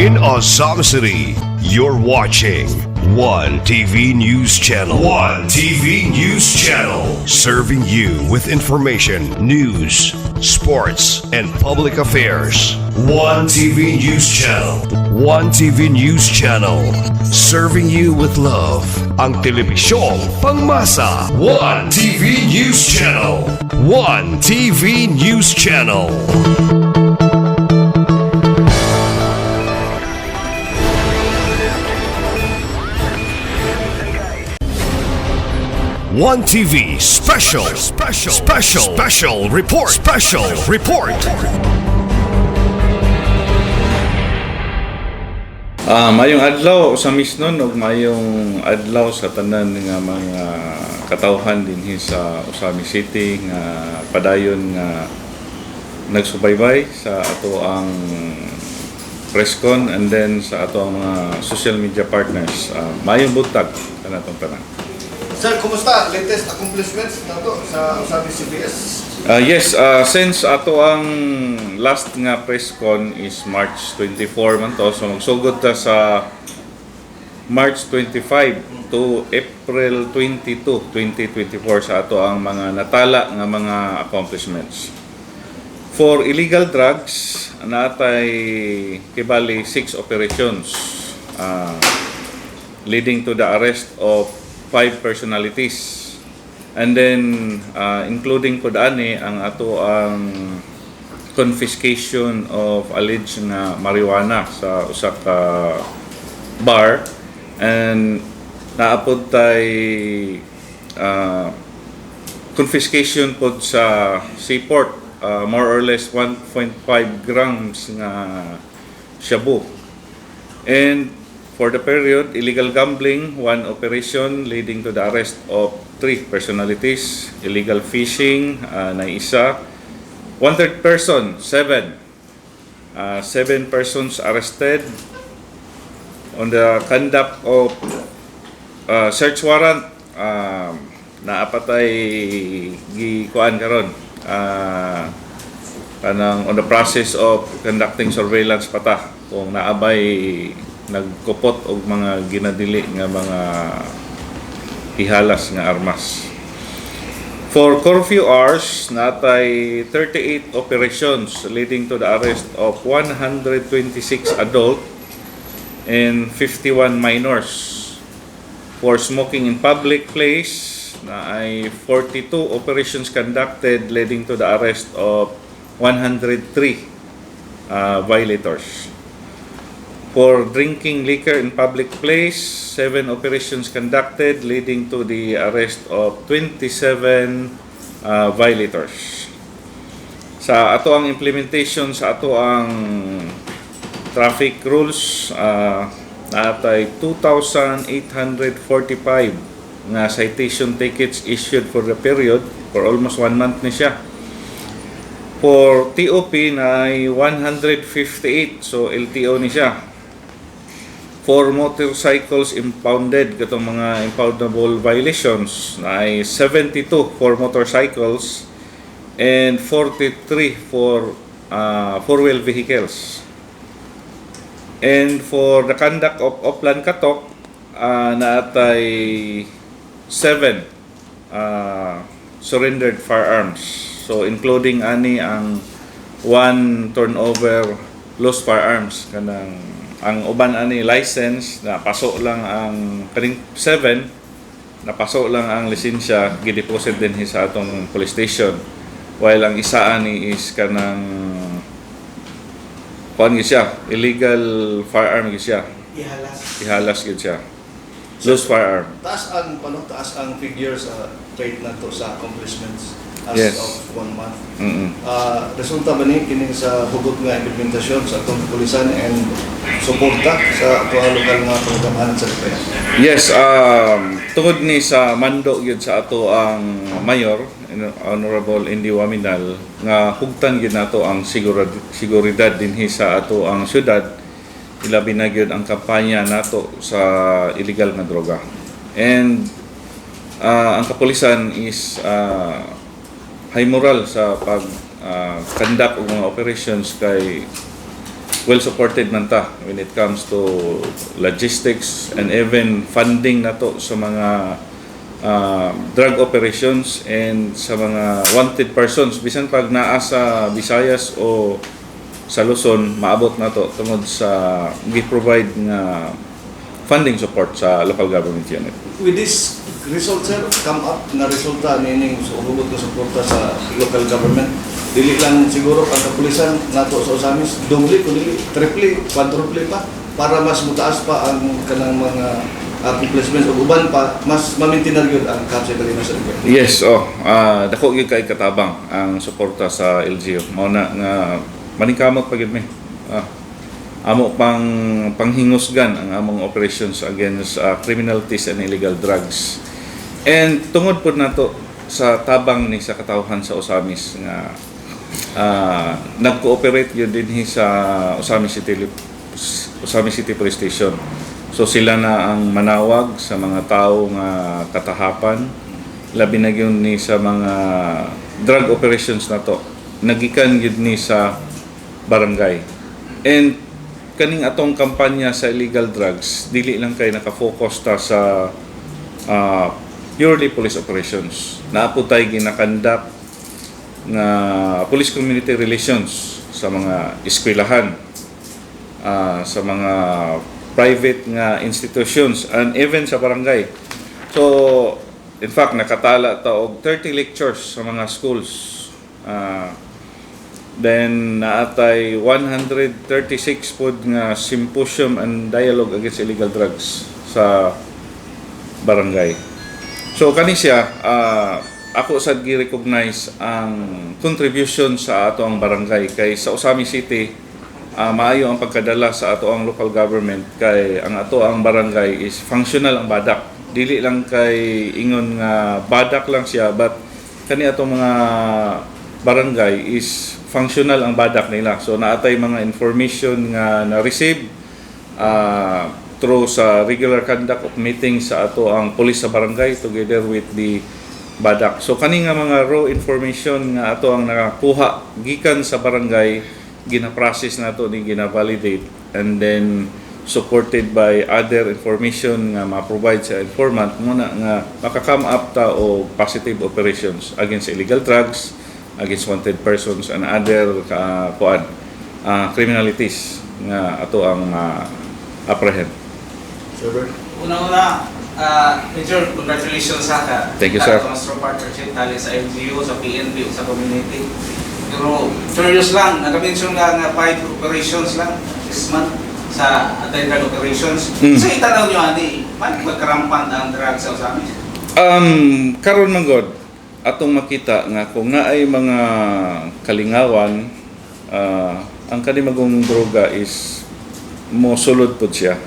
in Azam City. You're watching One TV News Channel. One TV News Channel. Serving you with information, news, sports, and public affairs. One TV News Channel. One TV News Channel. Serving you with love. Ang telebisyong pangmasa. One TV News Channel. One TV News Channel. One TV special report. Mayong adlaw sa misnon ug mayong adlaw sa tanan nga mga katawhan dinhi sa Usami City nga padayon nga nagsubaybay sa ato ang presscon and then sa ato ang mga social media partners. Mayong buntag kanatong tanan. Sir, kumusta? Latest accomplishments na to sa Usami CBS? Yes, since ato ang last nga presscon is March 24 man to, so magsugod ta sa March 25 to April 22, 2024 sa ato ang mga natala nga mga accomplishments. For illegal drugs, natay kibali 6 operations leading to the arrest of 5 personalities. And then, including po ani ang ato ang confiscation of alleged na marijuana sa usa ka bar. And naapod tay confiscation po sa seaport, more or less 1.5 grams nga shabu. And for the period, illegal gambling, 1 operation leading to the arrest of 3 personalities. Illegal fishing, na isa. 1/3 person, 7. 7 persons arrested. On the conduct of search warrant, naapatay gikuan karon. Kanang on the process of conducting surveillance pata kung naabay nagkupot og mga ginadili nga mga ihalas nga armas. For curfew hours, natay 38 operations leading to the arrest of 126 adult and 51 minors. For smoking in public place, na ay 42 operations conducted leading to the arrest of 103 violators. For drinking liquor in public place, 7 operations conducted leading to the arrest of 27 violators. Sa ato ang implementation sa ato ang traffic rules, natay 2,845 nga citation tickets issued for the period, for almost 1 month ni siya. For TOP na ay 158, so LTO ni siya. For motorcycles impounded, katong mga impoundable violations, na ay 72 for motorcycles and 43 for 4-wheel vehicles. And for the conduct of Oplan Katok, naatay 7 surrendered firearms. So including ani ang 1 turnover lost firearms, kanang ang uban ani license na paso lang ang kaning 7 na paso lang ang lisensya gideposit din sa atong police station, while ang isa ani is kanang kuan gyud siya, illegal firearm gyud siya, ihalas gyud siya, lost firearm. Taas ang figure sa rate na to sa accomplishments as Yes. of 1 month. Mm-mm. Resulta ba ni kining sa hugot nga implementasyon sa atong kapulisan and suporta sa ato ang lokal nga programahan sa Lipaya? Yes, tungod ni sa mando gyud sa ato ang mayor, Honorable Indy Waminal, nga hugtan gyud nato ang seguridad dinhi sa ato ang syudad, ilabi na gyud ang kampanya nato sa illegal nga droga. And ang kapulisan is high moral sa pag conduct og mga operations kay well supported man ta when it comes to logistics and even funding na to sa mga drug operations and sa mga wanted persons bisan pag naa sa Visayas o sa Luzon, maabot na to tungod sa gi-provide nga funding support sa local government unit. With this result, sir, come up na resulta nining hugot na suporta sa local government, dili lang siguro ang kapulisan nato sa Osamis, doble kundi triple, quadruple pa para mas mutaas pa ang kanang mga accomplishments o uban pa mas ma-maintain gyud ang Camp Central sa Rio. Yes, dako gyud kay katabang ang suporta sa LGU. Mao na nga maningkamot pa gyud mi. Amo panghingusgan ang among operations against criminalities and illegal drugs. And tungod po nato sa tabang ni sa katawhan sa Osamis nga nag-cooperate yun din sa Osamis City Police Station. So sila na ang manawag sa mga tao nga katahapan, labi na yun ni sa mga drug operations na to. Nagikan yun ni sa barangay. And kaning atong kampanya sa illegal drugs, dili lang kay nakafocus ta sa purely police operations. Naaputay ginakandak nga police community relations sa mga eskwelahan, sa mga private nga institutions and even sa barangay. So in fact nakatala ta og 30 lectures sa mga schools. Then naatay 136 pod nga symposium and dialogue against illegal drugs sa barangay. So kani siya ako sad gi-recognize ang contribution sa ato ang barangay kay sa Osamis City. Maayo ang pagkadala sa ato ang local government kay ang ato ang barangay is functional ang badak. Dili lang kay ingon nga badak lang siya but kani ato mga barangay is functional ang badak nila. So naatay mga information nga na-receive through sa regular conduct of meetings sa ato ang police sa barangay together with the badak. So kani nga mga raw information nga ato ang nakakuha gikan sa barangay gina-process nato ni gina-validate and then supported by other information nga ma-provide sa informant muna nga makakam up ta o positive operations against illegal drugs, against wanted persons and other criminalities nga ato ang apprehend. Sir, Una-una, Major, congratulations sa ka. Thank you, sir. Sa strong partnership tali sa LGU, sa PNP, sa community. Pero curious lang, nag-mention nga 5 operations lang this month sa attended operations. So itanaw nyo, Adi, magkarampan ang drugs sa Osamis? Karon man god atong makita nga kung naay mga kalingawan ang kani magong droga is mo sulod pud siya.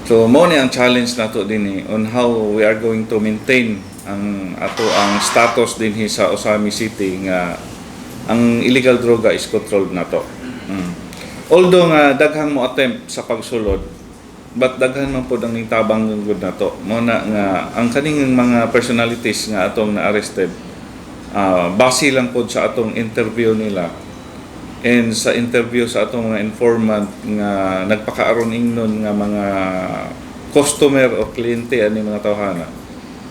So mo ni ang challenge nato dinhi on how we are going to maintain ang ato ang status dinhi sa Osamis City nga ang illegal droga is controlled nato. Although nga daghang mo attempt sa pagsulod, but daghan man pod ang tabang gud nato. Mo na nga ang kaning mga personalities nga atong na-arrested base lang pod sa atong interview nila and sa interview sa atong mga informant nga nagpakaaron ingnon nga mga customer o kliyente ani mga tawhana.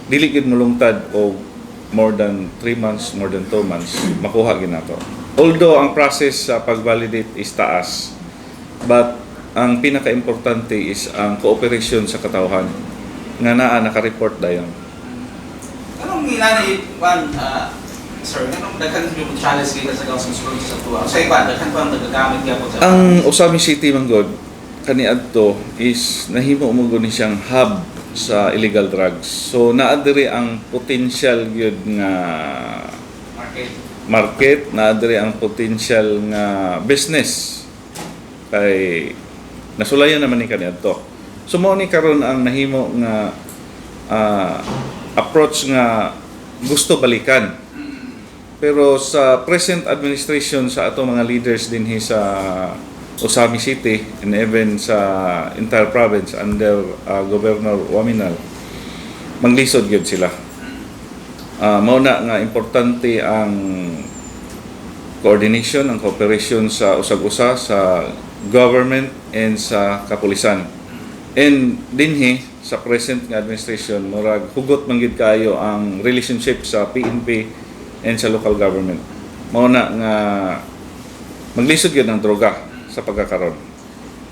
Dili gid molungtad og more than 3 months, more than 2 months makuha gid nato. Although ang process sa pag-validate is taas, but ang pinaka-importante is ang cooperation sa katawhan nga naa naka-report dayon. Anong ginani, sir, anong daghan yung challenge kita sa Gawson School sa tuwa? Sa iba, daghan pa ang nagagamit niya po sa... Ang Osamis City manggod kaniadto is nahimo mo gud ni siyang hub sa illegal drugs. So naa diri ang potential gyud nga market, naa diri ang potential nga business kay nasulayan naman ni kaniadto. So mao ni karon ang nahimo nga approach nga gusto balikan. Pero sa present administration sa ato mga leaders dinhi sa Osamis City and even sa entire province under Governor Waminal, manglisod gyud sila. Mao na nga importante ang coordination, ang cooperation sa usag-usa sa government and sa kapulisan. And dinhi sa present nga administration murag hugot man gid kayo ang relationship sa PNP and sa local government. Mao na nga maglisod gyud ang droga sa pagkakaroon.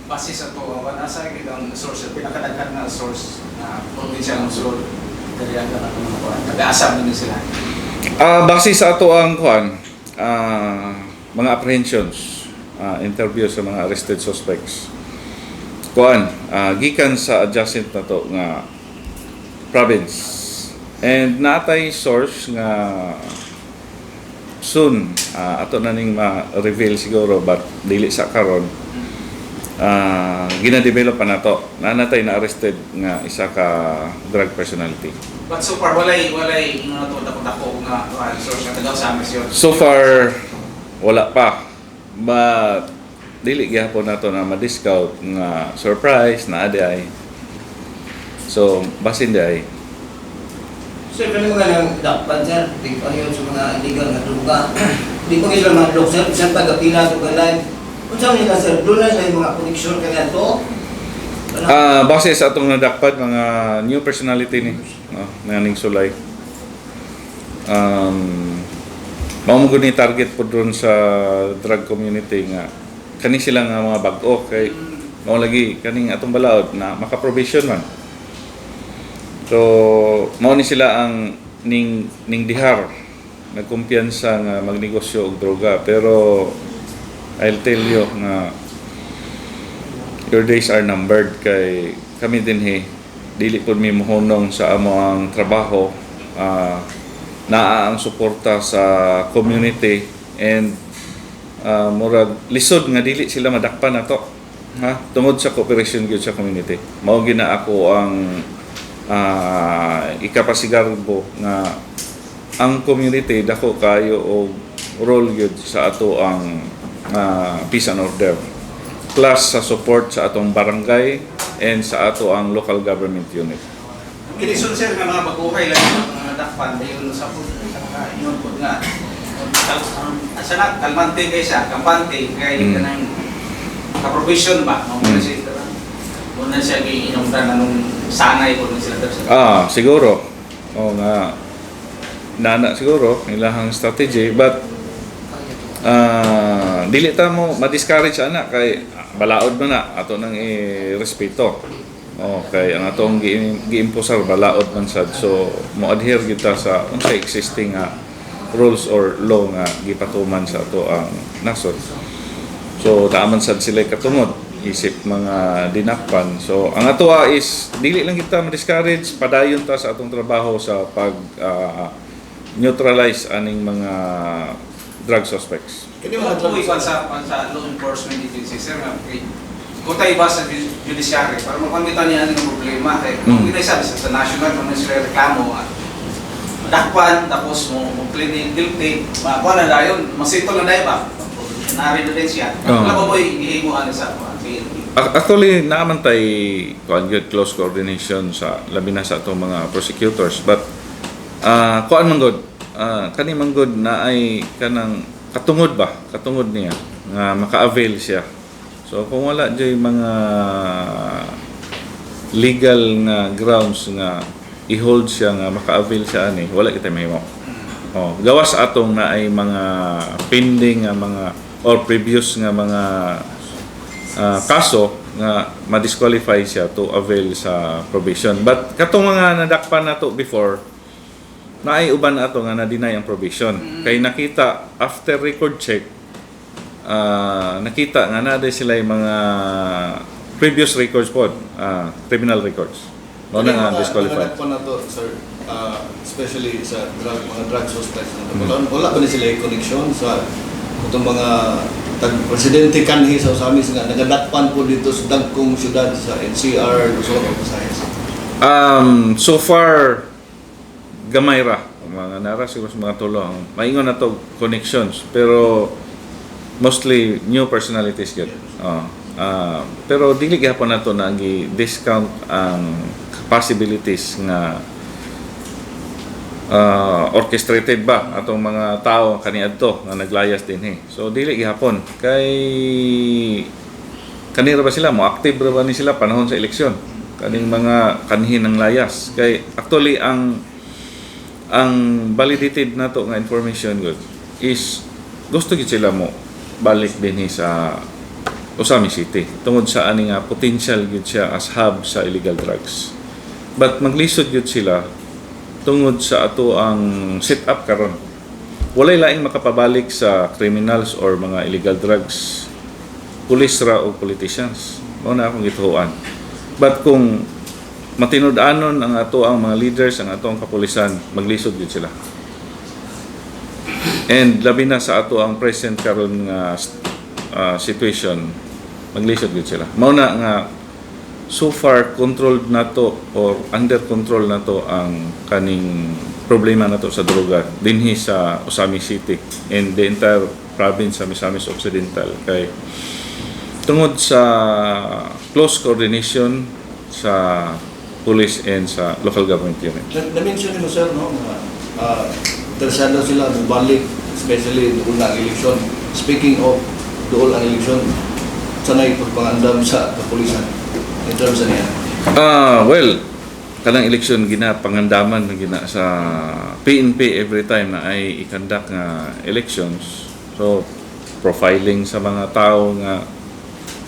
Base sa to, nasa gid ang source, pinakadaghan nga source na probinsya ng sulod. Dali ang taga-asam din sila. Base sa ato ang mga apprehensions, interview sa mga arrested suspects. Gikan sa adjacent na to nga province. And natay source nga soon ato na ning ma-reveal siguro but dili sa karon. Gina-develop pa na to. Nanatay na arrested nga isa ka drug personality. But so far, walay na to dako nga source nga taga-asam yun. So far, wala pa. But dili gyapon nato na ma-discount nga surprise na aday. So, basin day. Sir, kami mga nang dakpan, sir. Di pa yun sa mga illegal na droga. Di ko sila mga blok, sir. Sir, taga-pila ito ka live. Kung saan nila, sir, doon na yung mga connection ka nga ito. Base sa atong nadakpan, mga new personality ni naning sulay. Maumugod ni target po doon sa drug community nga kani sila nga mga bag-o kay mao lagi kaning atong balaod na maka-provision man. So mao ni sila ang ning dihar nagkumpiyansa nga magnegosyo og droga, pero I'll tell you nga your days are numbered kay kami din dili pud mi mohunong sa amo ang trabaho. Naa ang suporta sa community and murag lisod nga dili sila madakpan nato tungod sa cooperation gyud sa community. Mao gina ako ang ikapasigarbo nga ang community dako kayo og role gyud sa ato ang peace and order, plus sa support sa atong barangay and sa ato ang local government unit. Kinisod sir nga mga baguhay lang yung mga dakpan dayon sa pud inon pud nga sana kalmante kay siya kampante kay kanang ka-provision ba mo na siya giinungdan anong sanay pud sila daw. Siguro nga nana siguro ilahang strategy, but dili ta mo ma-discourage ana kay balaod man na ato nang i-respeto. Okay, ang atong gi-imposar balaod man sad. So mo-adhere kita sa unsay existing rules or law nga gipatuman sa ato ang nasod. So taaman sad sila katungod isip mga dinakpan. So ang atoa is dili lang kita ma-discourage, padayon ta sa atong trabaho sa pag neutralize aning mga drug suspects. Kini mga tuloy sa law enforcement agency sir nga kung tayo ba sa judiciary para makamita niya ang problema kay kung kita sabi sa national kung sila reklamo dakpan tapos mo plead guilty makuha na dayon masito na dayon ba nari na din siya wala ba mo'y gihimuan sa PNP. Actually naaman tay close coordination sa labi na sa atong mga prosecutors, but kuan man god kani man god na ay kanang katungod niya nga maka-avail siya. So kung wala jay mga legal nga grounds nga i-hold siya nga maka-avail siya ani, wala kita mahimo. Gawas atong na ay mga pending nga mga or previous nga mga kaso nga ma-disqualify siya to avail sa probation. But katong mga nadakpan nato before na ay uban ato nga na-deny ang probation. Kay nakita after record check nakita nga na sila yung mga previous records po, criminal records. Mao na nga disqualified. Mga na to, sir, especially sa mga drug suspects. Wala ba na sila yung connection sa itong mga presidente kanhi sa Usamis nga nagadakpan po dito sa dagkong syudad sa NCR, Luzon, o Visayas? So far, gamay ra. Mga nara siguro sa mga tulong. Maingon na to connections, pero mostly new personalities yun. Pero dili gyapon nato na gi-discount ang possibilities nga orchestrated ba atong mga tao kaniadto nga naglayas din so dili gihapon kay kanira ba sila mo active ra ba ni sila panahon sa eleksyon kaning mga kanhin ng layas kay actually ang validated nato nga information good is gusto gid sila mo balik din sa Osami City tungod sa ani nga potential gid siya as hub sa illegal drugs but maglisod gid sila tungod sa ato ang set-up karon. Walay laing makapabalik sa criminals or mga illegal drugs, pulis ra o politicians. Mao na akong gituhuan. But kung matinud-anon ang ato ang mga leaders, ang ato ang kapulisan, maglisod gid sila. And labi na sa ato ang present karon nga situation, maglisod gid sila. Mao na nga so far controlled nato or under control nato ang kaning problema nato sa droga dinhi sa Osami City and the entire province sa Misamis Occidental kay tungod sa close coordination sa police and sa local government unit. Na-mention mo sir, no, interesado sila bumalik, especially doon na eleksyon. Speaking of doon ang eleksyon, sanay pagpangandam sa kapulisan. In terms of niya? Well, kanang eleksyon pangandaman na gina sa PNP every time na ay ikandak nga elections. So, profiling sa mga tao nga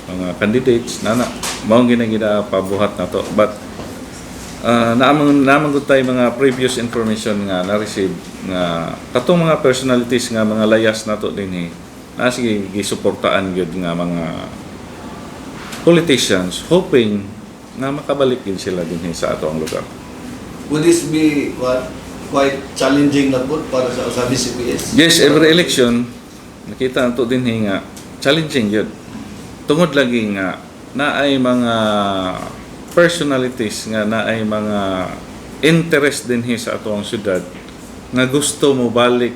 mga candidates na mao gina pabuhat na to. But naamang gud tay mga previous information nga na-receive nga katong mga personalities nga mga layas nato dinhi na sige gisuportaan gyud nga mga politicians hoping na makabalik din sila din sa ato ang lugar. Would this be quite challenging na po para sa Osami CPS? Yes, every election nakita nato din nga challenging yun. Tungod lagi nga na ay mga personalities nga na ay mga interest din sa ato ang syudad nga gusto mo balik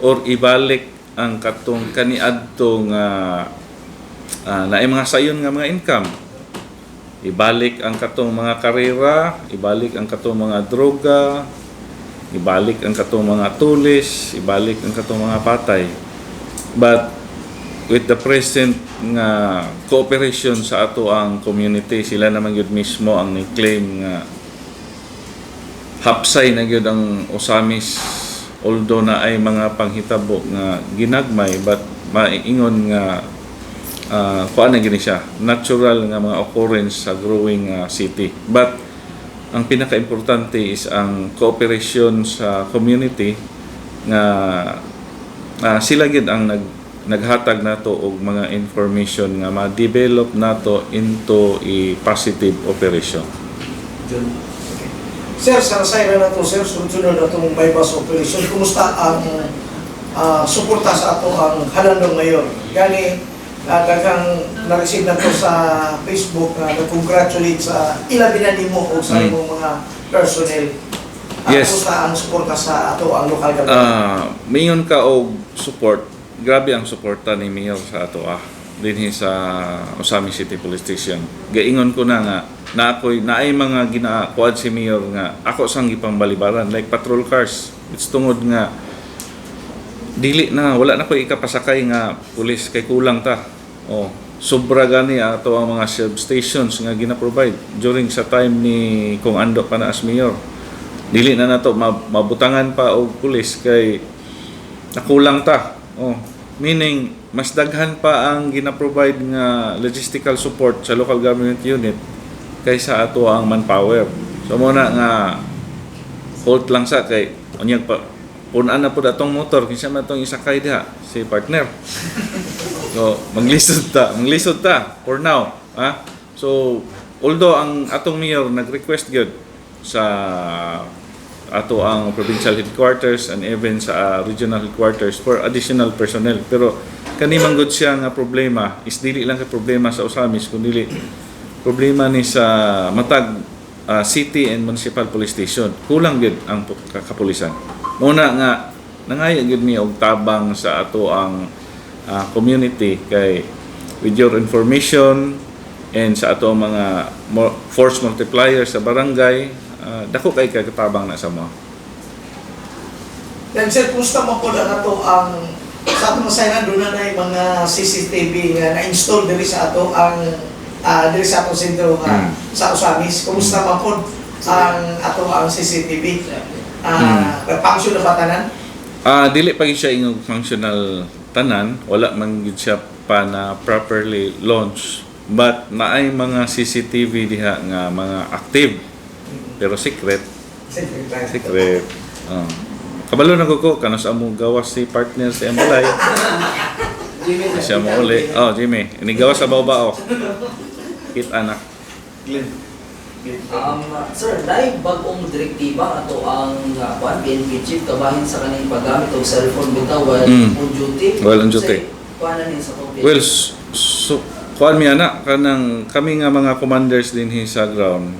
or ibalik ang katong kaniadto nga na mga sayon nga mga income. Ibalik ang katong mga karera, ibalik ang katong mga droga, ibalik ang katong mga tulis, ibalik ang katong mga patay. But with the present nga cooperation sa ato ang community, sila naman yun mismo ang ni-claim nga hapsay na yun ang Osamis, although na ay mga panghitabo nga ginagmay, but maingon nga kuan na gini siya natural nga mga occurrence sa growing city. But ang pinaka-importante is ang cooperation sa community nga sila gid ang naghatag nato og mga information nga ma-develop nato into a positive operation. Sir, sa side na to, sir, sunod na itong bypass operation, kumusta ang suporta sa ato ang halandong ngayon? Gani, daghang na-receive na to sa Facebook na nag-congratulate sa ilabi mo o sa imong mga personnel. Yes. Kumusta ang suporta sa ato ang local government? Mayon ka og support. Grabe ang suporta ni Mayor sa ato dinhi sa Osami City Police Station. Gaingon ko na nga na ay mga ginakuad si Mayor nga ako sang gipang balibaran like patrol cars. It's tungod nga dili na wala na ko ikapasakay nga pulis kay kulang ta. Sobra gani ato ang mga substations nga gina-provide during sa time ni kung ando pa na as mayor. Dili na nato mabutangan pa og pulis kay nakulang ta. Meaning mas daghan pa ang gina-provide nga logistical support sa local government unit kaysa ato ang manpower. So mo na nga hold lang sa kay unyag pa punan na po atong motor kinsa man atong isakay diha si partner. So maglisod ta for now, So although ang atong mayor nag-request gyud sa ato ang provincial headquarters and even sa regional headquarters for additional personnel, pero kani man gud siya nga problema is dili lang ka problema sa Osamis kundi problema ni sa matag city and municipal police station. Kulang gyud ang kapulisan. Muna nga nangaya gyud mi og tabang sa ato ang community kay with your information and sa ato mga force multiplier sa barangay dako kay katabang na sa mo. Then sir, kumusta mo po na to ang sa atong masayran doon na yung mga CCTV nga na-install diri sa ato ang diri sa atong sentro sa Osamis. Kumusta man po ang ato ang CCTV? Function na ba tanan? Dili pa gyud siya ingog functional tanan, wala man gyud siya pa na properly launch, but naay mga CCTV diha nga mga active pero secret. Kabalo na ko kanos amo gawas si partner sa Emolay. Siya mo uli. Jimmy, ini gawas sa bao-bao. Kit anak. Sir, dahil bagong direktiba ato ang PNP chief kabahin sa kanyang paggamit ng cellphone bitaw while on duty. While on duty. Kuha na sa tubig. Well, so kuan mi ana kanang kami nga mga commanders din sa ground.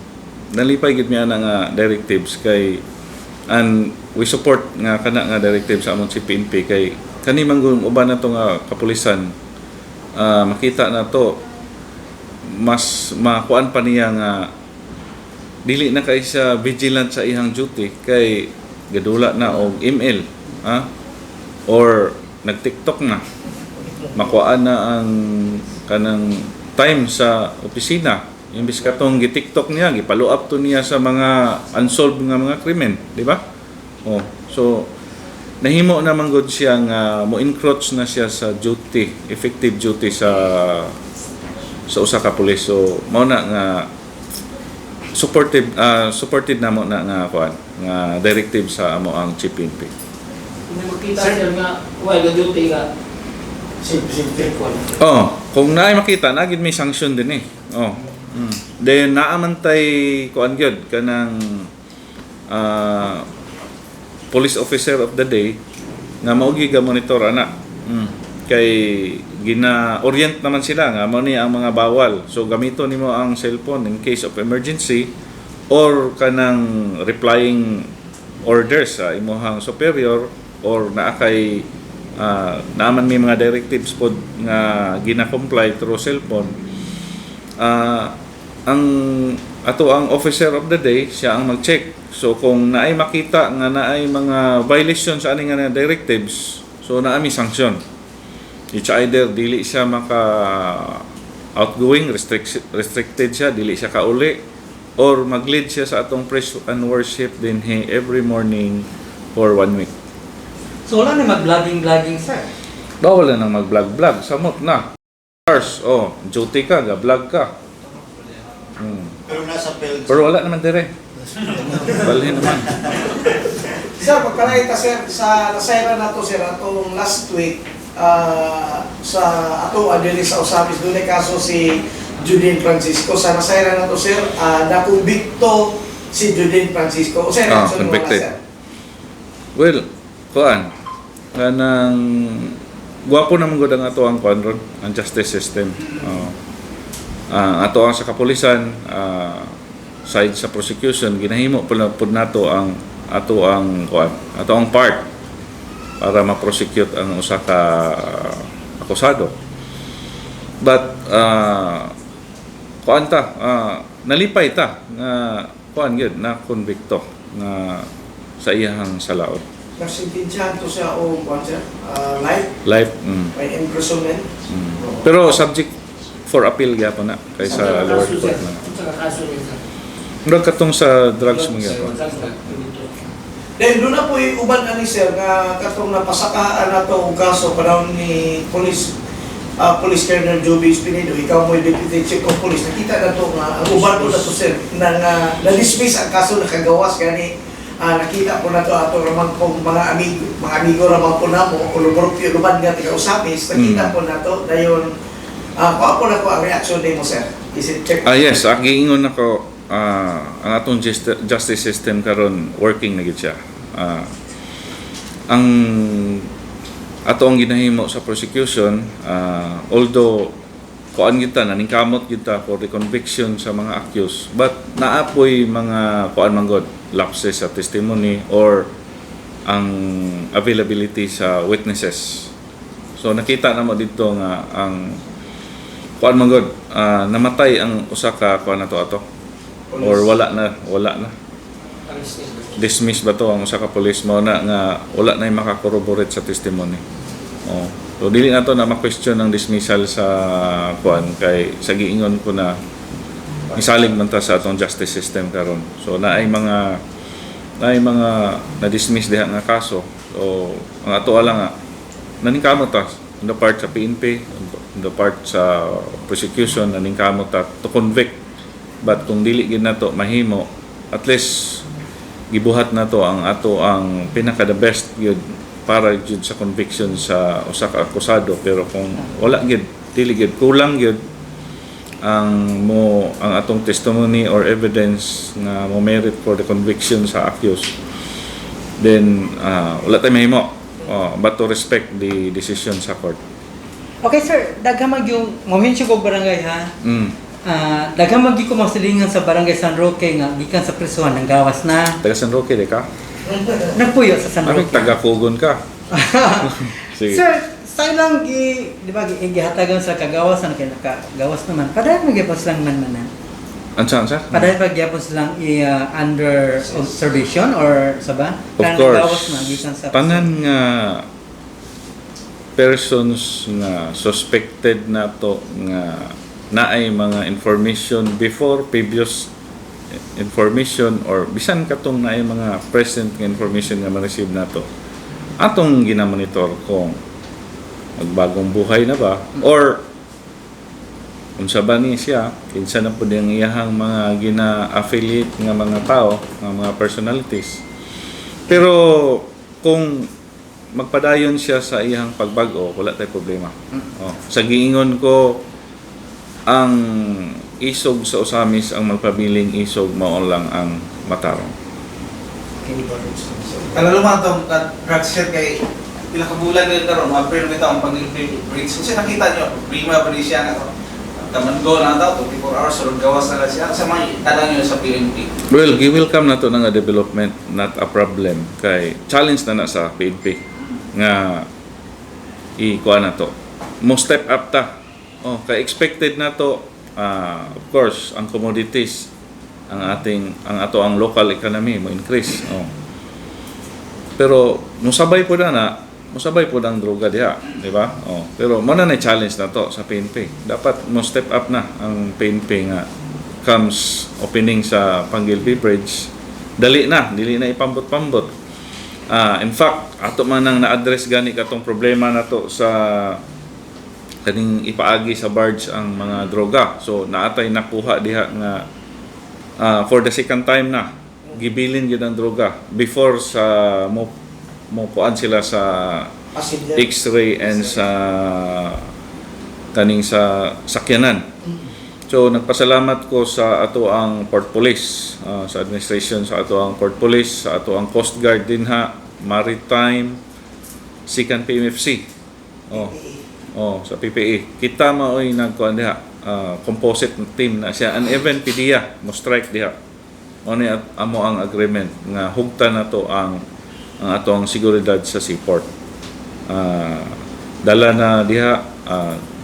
Nalipay gid mi ana nga directives kay and we support nga kana nga directives sa among si PNP kay kani man uban na to nga kapulisan makita na to mas makuan pa niya nga dili na kay siya vigilant sa ihang duty kay gadula na og email or nag-TikTok na makuan na ang kanang time sa opisina imbis katong gi-TikTok niya gipalo up to niya sa mga unsolved nga mga krimen, di ba? So nahimo na man gud siya nga mo encroach na siya sa duty, effective duty sa usa ka pulis. So mao na nga supported namo na nga kuan nga directive sa amo ang Chief PNP. Kung makita sir nga while on duty ka kung naay makita na gid may sanction din eh. Then naamantay kuan gyud kanang police officer of the day nga mao gi ga monitor ana. Kay gina-orient naman sila nga mao ni ang mga bawal. So gamito nimo ang cellphone in case of emergency or kanang replying orders sa imong superior or naa kay naaman may mga directives pod nga gina-comply through cellphone. Ang officer of the day siya ang mag-check. So kung naay makita nga naay mga violations sa ani nga directives, so naa mi sanction. It's either dili siya maka outgoing, restricted siya, dili siya kauli, or mag-lead siya sa atong praise and worship din every morning for 1 week. So wala na mag-vlogging, sir? Bawal na nang mag-vlog. Samot na. Duty ka, ga-vlog ka. Pero nasa field. Pero wala naman dire. Balhin naman. Sir, pagkalaita sir, sa nasayra na to sir, atong last week, sa ato adili sa Osamis, doon ay kaso si Judine Francisco. Sa nasayra na to sir, nakumbikto si Judine Francisco. O sir, convicted. Well, kuan, kanang guwapo naman gud ang ato ang kuan ron, ang justice system. Ato ang sa kapulisan, side sa prosecution, ginahimo pud nato ang ato ang kuan, ato ang part para ma-prosecute ang usa ka akusado. But kuan ta, nalipay ta nga kuan gyud na konbikto nga sa iyang salaod. Nagsintensyahan to siya o kuan sir, life, may imprisonment. Pero subject for appeal gyapon na kaysa lower court na. Murag katong sa drugs mo gyapon. Then doon na po yung uban ani sir nga katong napasakaan na to og kaso panahon ni Police Colonel Joby Espinido, ikaw mo yung Deputy Chief of Police, nakita na to nga ang uban po na to sir na-dismiss ang kaso nakagawas gani. Nakita po na to ato ramang pong mga amigo ramang po na mo o lumurupyo luban nga tiga Osamis, nakita po na to dayon po na po ang reaction din mo sir. Is it check? Yes, giingon ako ang atong justice system karon working na gid siya. Ang ato ang ginahimo sa prosecution, although kuan kita naningkamot kita for the conviction sa mga accused, but naapoy mga kuan manggod lapses sa testimony or ang availability sa witnesses. So nakita namo dito nga ang kuan manggod namatay ang usa ka kuan ato or wala na dismiss ba to ang usa ka pulis mo na nga wala na makakorroborate sa testimony. Oh. So dili na to na ma-question ang dismissal sa kuan kay sa giingon ko na isalig man ta sa atong justice system karon. So naay mga na-dismiss diha nga kaso. So ang ato lang nga naningkamot ta on the part sa PNP, on the part sa prosecution naningkamot ta to convict. But kung dili gid nato mahimo, at least gibuhat na to ang ato ang pinaka the best yun para jud sa conviction sa usa ka akusado. Pero kung wala gid dili gid kulang gid ang atong testimony or evidence nga mo merit for the conviction sa accused, then wala tayo mahimo but to respect the decision sa court. Okay sir, daghamag yung momentum ko barangay ha. Daghamag ko masilingan sa barangay San Roque nga gikan sa prisuhan ng gawas na. Taga San Roque de ka? Nagpuyo sa San Roque. Taga Pugon ka. Sige. Sir, sa ilang di ba gihatagan sa kagawas na kay nakagawas naman. Padayon magyapon silang manmanan. Ansa? Padayon magyapon silang under observation or sa ba? Of Gawas course. na gikan sa Tanan nga persons nga suspected na to nga naay mga information before previous information or bisan katong naay mga present nga information nga ma-receive nato atong ginamonitor kung magbagong buhay na ba or unsa ba ni siya kinsa na pud ang iyahang mga gina-affiliate nga mga tao nga mga personalities. Pero kung magpadayon siya sa iyang pagbago wala tay problema. Sa giingon ko ang isog sa usamis ang magpabiling isog mao lang ang matarong. Kaluluman itong drugs share kay pila ka bulan nila karon, April nito ang pag-breach. Kasi nakita nyo, prima pa rin siya nga kamanggo na daw, 24 hours, sulod gawas na lang siya. Sa mga tanang nyo sa PNP. Well, welcome na to nga development, not a problem. Kay challenge na sa PNP nga ikuha na to. Mo step up ta. Kay expected na to, of course, ang commodities, ang ato ang local economy mo increase. Pero musabay po ang droga diha, di ba? Pero mo na challenge na to sa PNP. Dapat mo step up na ang PNP nga comes opening sa Panggilby Bridge. Dili na ipambot-pambot. In fact, ato man nang na-address gani katong problema na to sa kaning ipaagi sa barge ang mga droga. So naatay nakuha diha nga for the second time na gibilin gyud ang droga before sa mo puan sila sa X-ray and sa kaning sa sakyanan. So nagpasalamat ko sa ato ang Port Police, sa administration sa ato ang Port Police, sa ato ang Coast Guard din ha, Maritime, Sikan PMFC. Sa PPE. Kita maoy nagkuan diha, composite team na siya and even PDEA mo strike diha. Oni amo ang agreement nga hugta na to ang ato ang seguridad sa seaport. Dala na diha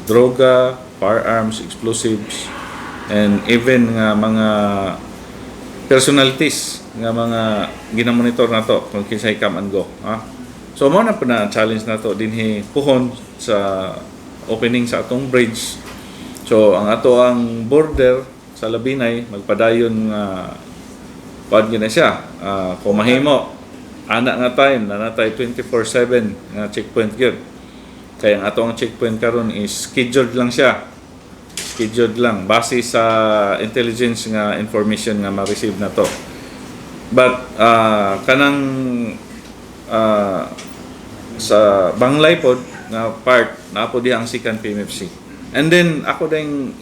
droga, firearms, explosives, and even nga mga personalities nga mga ginamonitor na to kung kinsay come and go. So mo na po na challenge na to dinhi puhon sa opening sa atong bridge. So ang ato ang border sa Labinay magpadayon nga pad gina siya. Kung mahimo ana nga time na natay 24/7 nga checkpoint gyud. Kaya ang ato ang checkpoint karon is scheduled lang siya. Scheduled lang base sa intelligence nga information nga ma-receive na to. But kanang sa Banglay pod na part na po diha ang Sikan PMFC. And then ako ding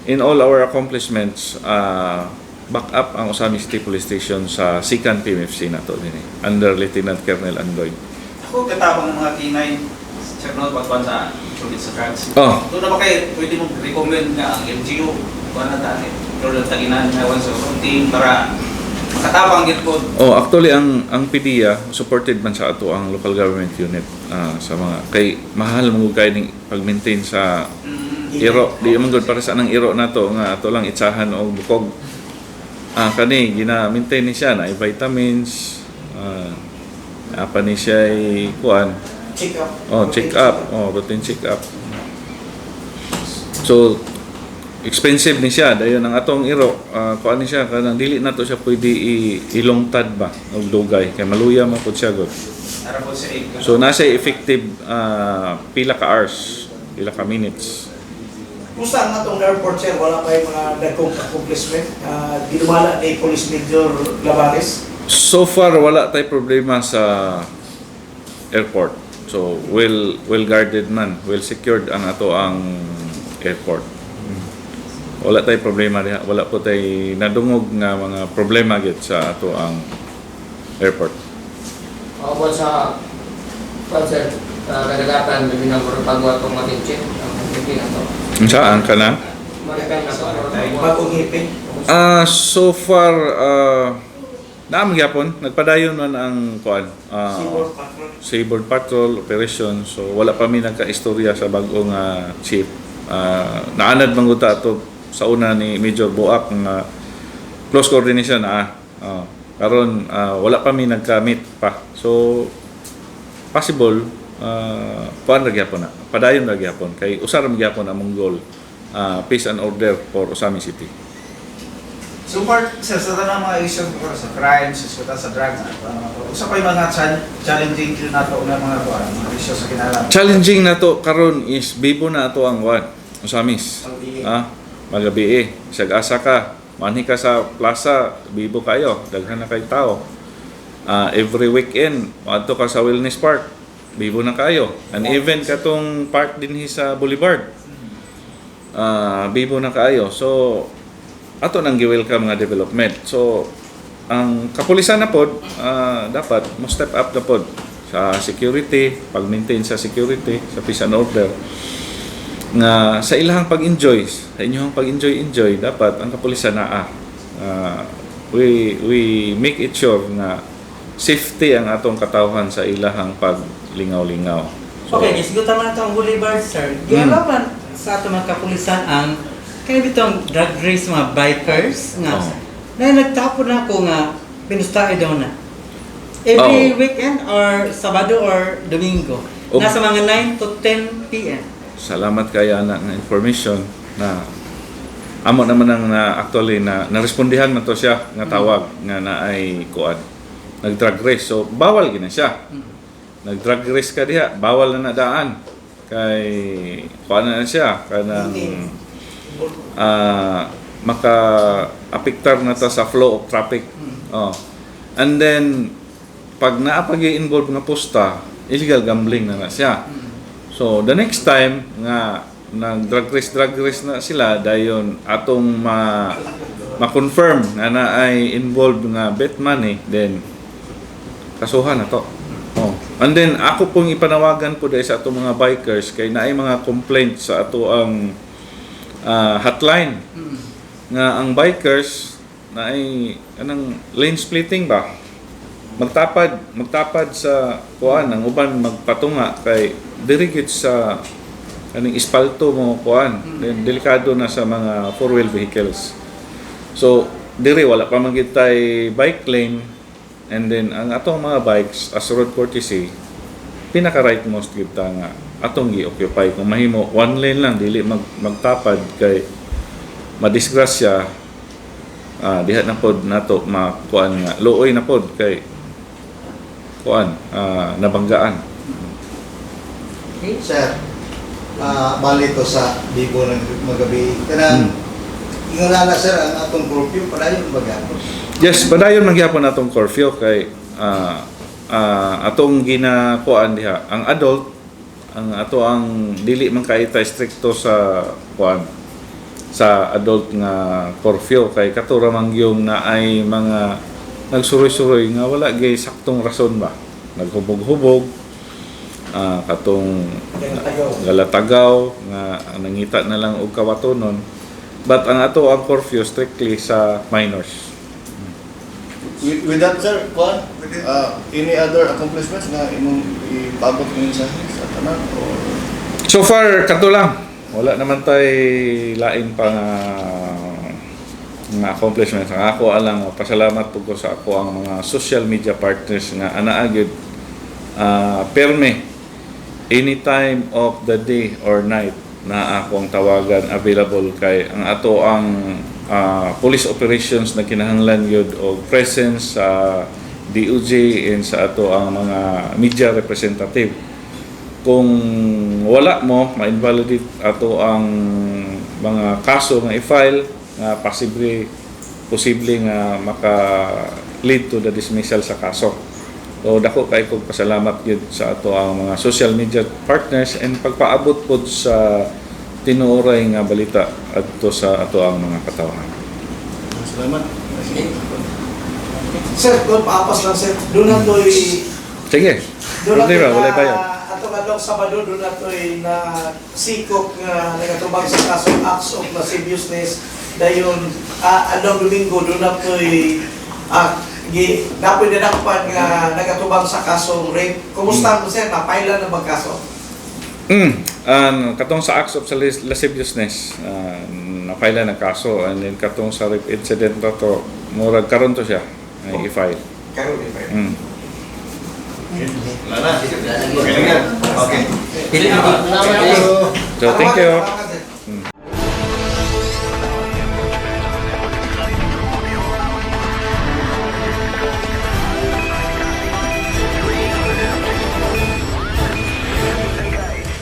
in all our accomplishments back up ang Usami City Police Station sa Sikan PMFC na to din under Lieutenant Colonel Andoy. Ako katabang ng mga K9 check note pagkuhan sa drugs. Doon na ba kayo pwede mong recommend nga ang LGU kuha na dati pero taginan na sa team para makatabang gid po. Actually ang PDEA supported man sa ato ang local government unit sa mga kay mahal mo kay ning pag-maintain sa iro. Di man gud para sa nang iro nato nga ato lang itsahan og bukog. kani gina-maintain ni siya na vitamins, apa ni siya kuan. Check up. Check up. Routine check up. So expensive ni siya dayon ang atong iro kuan ni siya kanang dili nato siya pwede ilongtad ba og dugay kay maluya man pud siya gud. Para po sa So nasa effective pila ka hours, pila ka minutes. Kumusta ang atong airport, sir? Wala pa yung mga nagkong accomplishment? Ginumala ni Police Major Lavares? So far wala tay problema sa airport. So well guarded man, well secured ang ato ang airport. Wala tay problema diha, wala po tay nadungog nga mga problema gid sa ato ang airport. Ako sa sir, kadagatan labi ng pagwa itong ating check ang hindi na to. Saan ka na? Marikan na to. Bagong hipin? So far naam gyapon nagpadayon man ang kuan. Seaboard Patrol? Seaboard Patrol operation, so wala pa mi nagka-istorya sa bag-ong chief. Naanad man gud ato sa una ni Major Boak nga close coordination karon wala pa mi nagka-meet pa. So possible kuan ra gyapon na. Padayon ra gyapon kay usar ra gyapon among goal, peace and order for Osami City. So part sa tanang mga issue sa crimes, sa drugs, usa pa yung mga challenging din nato na mga issue sa kinahanglan. Challenging na to karon is bibo na ato ang what? Osamis. Magabi asa ka, manhi ka sa plaza, bibo kayo, daghan na kay tao. Every weekend, adto ka sa wellness park, bibo na kayo. And even katong park din sa Boulevard, bibo na kayo. So ato nang gi-welcome nga development. So ang kapulisan na pod dapat mo step up na pod sa security, pag-maintain sa security, sa peace and order. Nga sa ilahang pag-enjoy, sa inyong pag-enjoy dapat ang kapulisan we make it sure nga safety ang atong katawhan sa ilahang paglingaw-lingaw. So, Okay, isgutan man itong Boulevard, sir. Gihalapan sa ato mga kapulisan ang kaya bitong drug race mga bikers nga na nagtapon na ako nga pinustae daw na every weekend or Sabado or Domingo nasa mga 9 to 10 p.m. Salamat kaya na nga information na amo naman ang actually na narespondihan man to siya nga tawag nga naay kuan nag-drug race. So bawal gina siya. Nag-drug race ka diha, bawal na daan kay kuan na siya kanang maka-apektar na to sa flow of traffic. And then pag naapag-involve nga posta, illegal gambling na siya. So the next time nga nag-drug race na sila dayon atong ma-confirm nga na ay involved nga bet money, then kasuhan na to. And then ako pong ipanawagan po dahil sa atong mga bikers kay naay mga complaints sa ato ang hotline nga ang bikers naay anang lane splitting ba, magtapad sa kuan ang uban magpatunga kay dirigit sa kaning espalto mo kuan, then delikado na sa mga four-wheel vehicles. So dire wala pa man gid tay bike lane, and then ang atong mga bikes as road courtesy pinaka rightmost gid ta nga atong gi-occupy. Kung mahimo one lane lang, dili magtapad kay madisgrasya, diha na pod nato makuan nga luoy na pod kay kuan nabanggaan. Okay. Sir, bali to sa bibo ng magabi. Kanang ingala sir ang atong curfew padayon bagapon. Yes, padayon magyapon atong curfew kay atong ginakuan diha ang adult ang ato ang dili man kay ta stricto sa kuan sa adult nga curfew kay katura man yung na ay mga nagsuroy-suroy nga wala gay saktong rason ba, naghubog-hubog, katong galatagaw nga nangita na lang og kawatonon, but ang ato ang curfew strictly sa minors. With that sir, kuan any other accomplishments na imong ipabot ninyo sa tanan or So far kato lang, wala naman tay lain pa nga mga accomplishments. Ang ako alang pasalamat po ko sa ako ang mga social media partners nga anaa gyud perme anytime of the day or night na akong tawagan available kay ang ato ang police operations na kinahanglan yun o presence sa DOJ and sa ato ang mga media representative. Kung wala mo, ma-invalidate ato ang mga kaso nga i-file nga posible nga maka-lead to the dismissal sa kaso. So dako kay kog pasalamat gyud sa ato ang mga social media partners and pagpaabot pod sa tinuoray nga balita adto sa ato ang mga katawhan. Salamat. Sir, kung paapas lang sir, doon na to'y Sige. Problema, wala bayad. ato kadlong Sabado doon na to'y na sikop nga nagatubang sa kasong acts of lasciviousness dayon adlong Domingo doon na to'y napoy dinakpan nga nagatubang sa kasong rape. Kumusta mo sir? Napailan na bang kaso? Katong sa acts of lasciviousness, na-file na kaso, and then katong sa rape incident na to, murag karon to siya, ay i-file. Karon di ba? Wala na. Okay. So thank you.